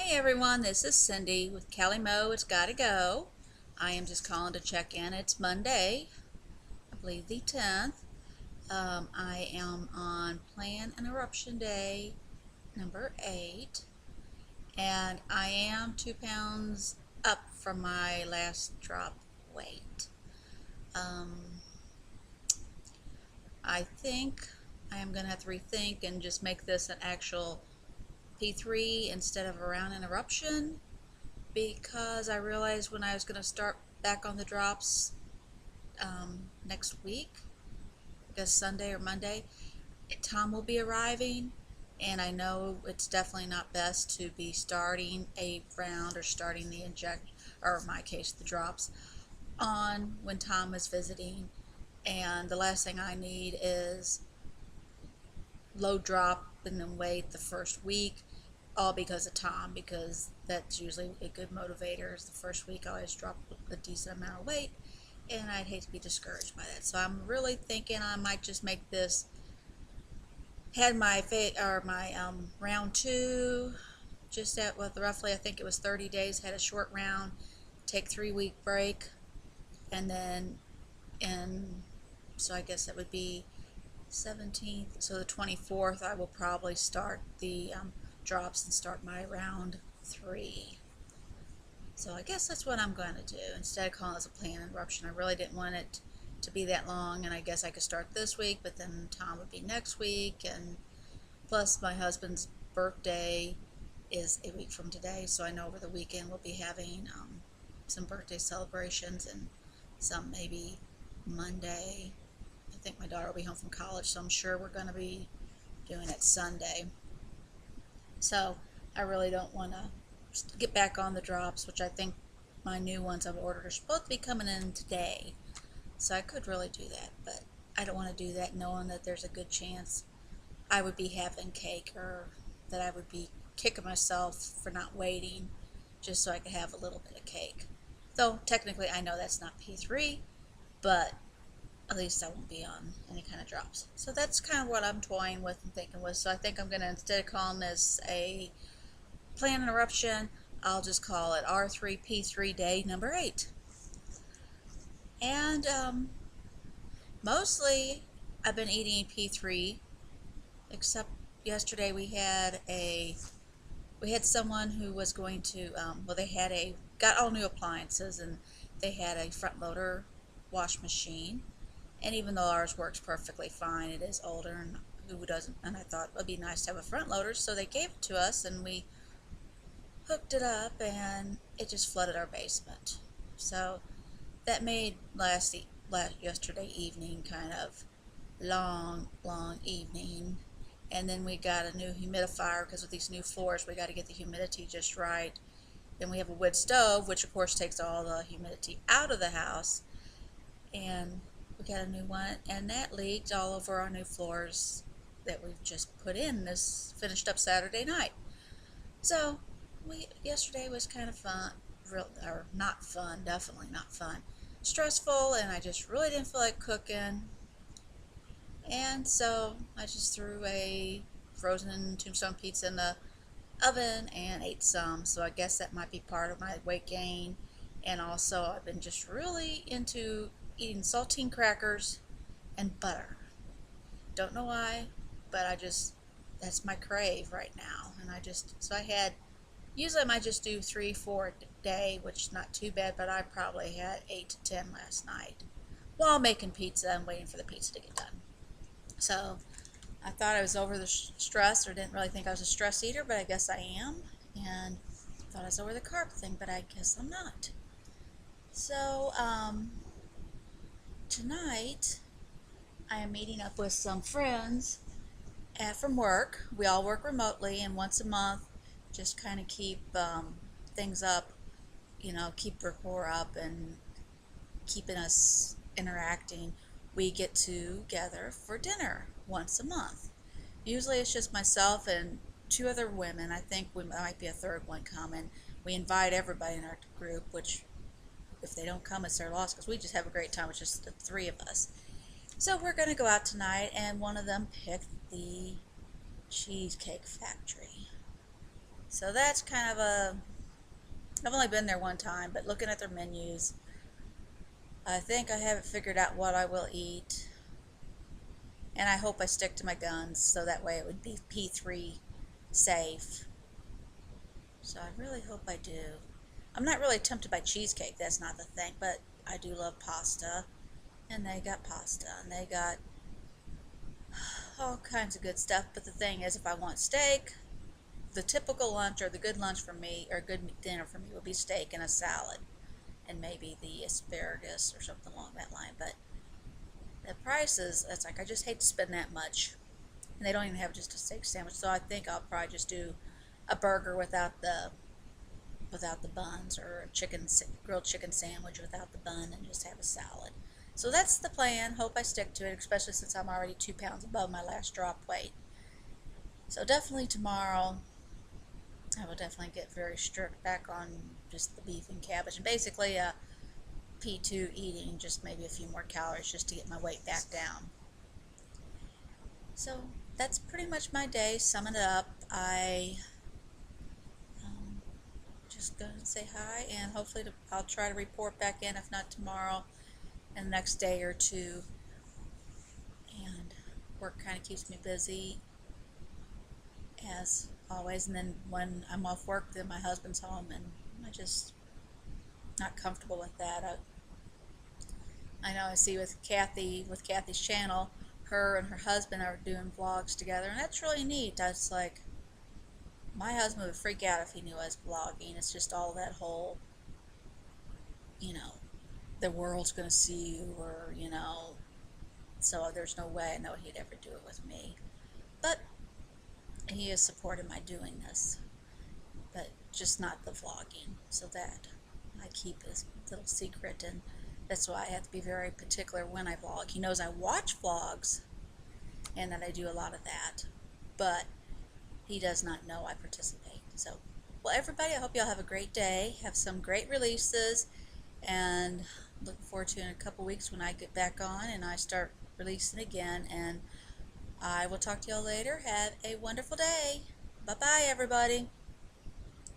Hey everyone, this is Cindy with Callie Mo. It's Gotta Go. I am just calling to check in. It's Monday, I believe the 10th. I am on Plan Interruption Day number 8, and I am 2 pounds up from my last drop weight. Um, I think I am going to have to rethink and just make this an actual P3 instead of a round interruption, because I realized when I was going to start back on the drops next week, I guess Sunday or Monday, Tom will be arriving, and I know it's definitely not best to be starting a round or starting the inject, or in my case, the drops, on when Tom is visiting. And the last thing I need is low drop and then wait the first week, all because of Tom, because that's usually a good motivator. Is the first week I always drop a decent amount of weight, and I'd hate to be discouraged by that. So I'm really thinking I might just make this, had my round 2 just at what roughly, I think it was 30 days, had a short round, take 3-week break, and then in, so I guess that would be 17th, so the 24th I will probably start the drops and start my round 3. So I guess that's what I'm going to do instead of calling this a planned interruption. I really didn't want it to be that long, and I guess I could start this week, but then Tom would be next week, and plus my husband's birthday is a week from today, so I know over the weekend we'll be having some birthday celebrations, and some maybe Monday. I think my daughter will be home from college, so I'm sure we're going to be doing it Sunday. So I really don't want to get back on the drops, which I think my new ones I've ordered are supposed to be coming in today. So I could really do that, but I don't want to do that knowing that there's a good chance I would be having cake, or that I would be kicking myself for not waiting just so I could have a little bit of cake. Though technically I know that's not P3, but at least I won't be on any kind of drops. So that's kind of what I'm toying with and thinking with. So I think I'm going to, instead of calling this a planned interruption, I'll just call it R3P3 day number 8. And mostly I've been eating P3, except yesterday we had someone who was going to, well, they had got all new appliances, and they had a front loader wash machine. And even though ours works perfectly fine, it is older, and who doesn't? And I thought it would be nice to have a front loader, so they gave it to us, and we hooked it up, and it just flooded our basement. So that made yesterday evening kind of long evening. And then we got a new humidifier, because with these new floors we got to get the humidity just right. Then we have a wood stove, which of course takes all the humidity out of the house, and we got a new one, and that leaked all over our new floors that we've just put in, this finished up Saturday night. So yesterday was kind of fun, or not fun, definitely not fun, stressful, and I just really didn't feel like cooking. And so I just threw a frozen tombstone pizza in the oven and ate some. So I guess that might be part of my weight gain. And also I've been just really into eating saltine crackers and butter. Don't know why, but that's my crave right now. And usually I might just do 3-4 a day, which is not too bad, but I probably had 8 to 10 last night while making pizza and waiting for the pizza to get done. So I thought I was over the stress, or didn't really think I was a stress eater, but I guess I am. And thought I was over the carb thing, but I guess I'm not. So tonight I am meeting up with some friends from work. We all work remotely, and once a month, just kind of keep things up, keep rapport up and keeping us interacting. We get together for dinner once a month. Usually it's just myself and 2 other women. I think we might be a third one coming. We invite everybody in our group, which if they don't come, it's their loss, because we just have a great time with just the 3 of us. So we're going to go out tonight, and one of them picked the Cheesecake Factory. So that's kind of I've only been there one time, but looking at their menus, I think I have it figured out what I will eat. And I hope I stick to my guns so that way it would be P3 safe. So I really hope I do. I'm not really tempted by cheesecake, that's not the thing, but I do love pasta. And they got pasta, and they got all kinds of good stuff. But the thing is, if I want steak, the typical lunch or the good lunch for me, or good dinner for me, would be steak and a salad. And maybe the asparagus or something along that line. But the prices, it's like I just hate to spend that much. And they don't even have just a steak sandwich, so I think I'll probably just do a burger without the buns, or a grilled chicken sandwich without the bun, and just have a salad. So that's the plan. Hope I stick to it, especially since I'm already 2 pounds above my last drop weight. So definitely tomorrow I will definitely get very strict back on just the beef and cabbage, and basically P2 eating just maybe a few more calories just to get my weight back down. So that's pretty much my day. Summing it up, I just go and say hi, and hopefully I'll try to report back in, if not tomorrow, in the next day or two. And work kind of keeps me busy as always, and then when I'm off work, then my husband's home, and I just not comfortable with that. I know I see with Kathy's channel, her and her husband are doing vlogs together, and that's really neat. That's like, my husband would freak out if he knew I was vlogging. It's just all that whole, you know, the world's gonna see you, or so there's no way I know he'd ever do it with me. But he has supported my doing this, but just not the vlogging. So that I keep this little secret, and that's why I have to be very particular when I vlog. He knows I watch vlogs and that I do a lot of that, but he does not know I participate. So, well, everybody, I hope y'all have a great day. Have some great releases, and looking forward to in a couple weeks when I get back on and I start releasing again. And I will talk to y'all later. Have a wonderful day. Bye-bye, everybody.